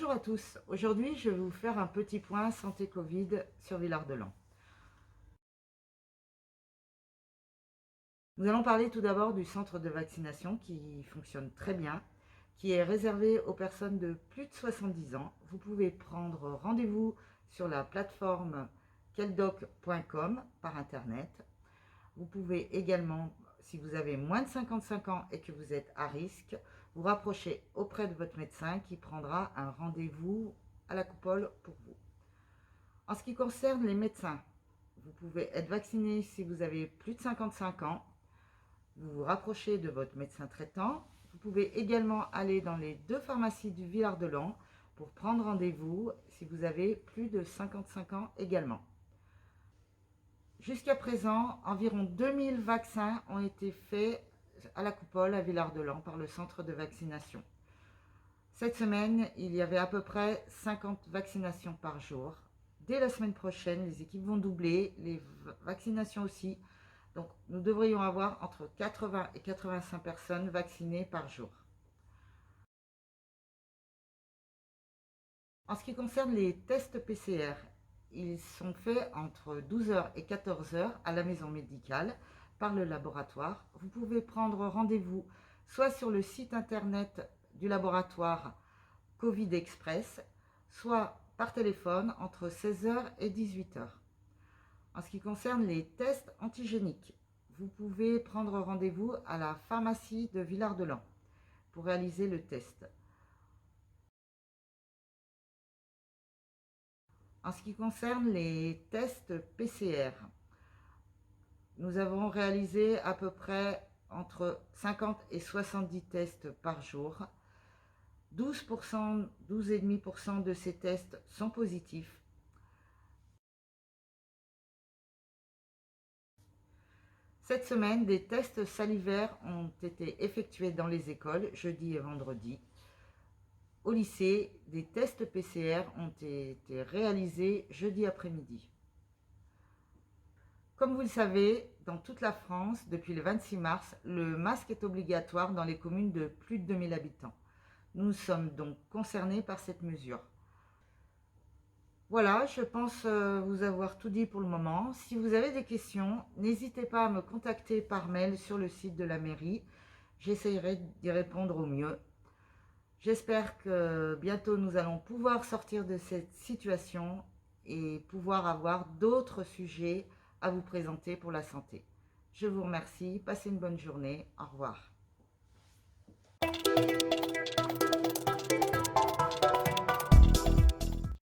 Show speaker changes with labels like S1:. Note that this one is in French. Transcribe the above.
S1: Bonjour à tous, aujourd'hui je vais vous faire un petit point santé Covid sur Villard-de-Lans. Nous allons parler tout d'abord du centre de vaccination qui fonctionne très bien, qui est réservé aux personnes de plus de 70 ans. Vous pouvez prendre rendez-vous sur la plateforme queldoc.com par internet. Vous pouvez également, si vous avez moins de 55 ans et que vous êtes à risque, vous rapprocher auprès de votre médecin qui prendra un rendez-vous à la coupole pour vous. En ce qui concerne les médecins, vous pouvez être vacciné si vous avez plus de 55 ans. Vous vous rapprochez de votre médecin traitant. Vous pouvez également aller dans les 2 pharmacies du Villard-de-Lans pour prendre rendez-vous si vous avez plus de 55 ans également. Jusqu'à présent, environ 2000 vaccins ont été faits à la coupole à Villard-de-Lans par le centre de vaccination. Cette semaine, il y avait à peu près 50 vaccinations par jour. Dès la semaine prochaine, les équipes vont doubler, les vaccinations aussi. Donc, nous devrions avoir entre 80 et 85 personnes vaccinées par jour. En ce qui concerne les tests PCR, ils sont faits entre 12h et 14h à la maison médicale par le laboratoire. Vous pouvez prendre rendez-vous soit sur le site internet du laboratoire Covid Express, soit par téléphone entre 16h et 18h. En ce qui concerne les tests antigéniques, vous pouvez prendre rendez-vous à la pharmacie de Villard-de-Lans pour réaliser le test. En ce qui concerne les tests PCR, nous avons réalisé à peu près entre 50 et 70 tests par jour. 12,5% de ces tests sont positifs. Cette semaine, des tests salivaires ont été effectués dans les écoles jeudi et vendredi. Au lycée, des tests PCR ont été réalisés jeudi après-midi. Comme vous le savez, dans toute la France, depuis le 26 mars, le masque est obligatoire dans les communes de plus de 2000 habitants. Nous sommes donc concernés par cette mesure. Voilà, je pense vous avoir tout dit pour le moment. Si vous avez des questions, n'hésitez pas à me contacter par mail sur le site de la mairie. J'essaierai d'y répondre au mieux. J'espère que bientôt nous allons pouvoir sortir de cette situation et pouvoir avoir d'autres sujets à vous présenter pour la santé. Je vous remercie, passez une bonne journée, au revoir.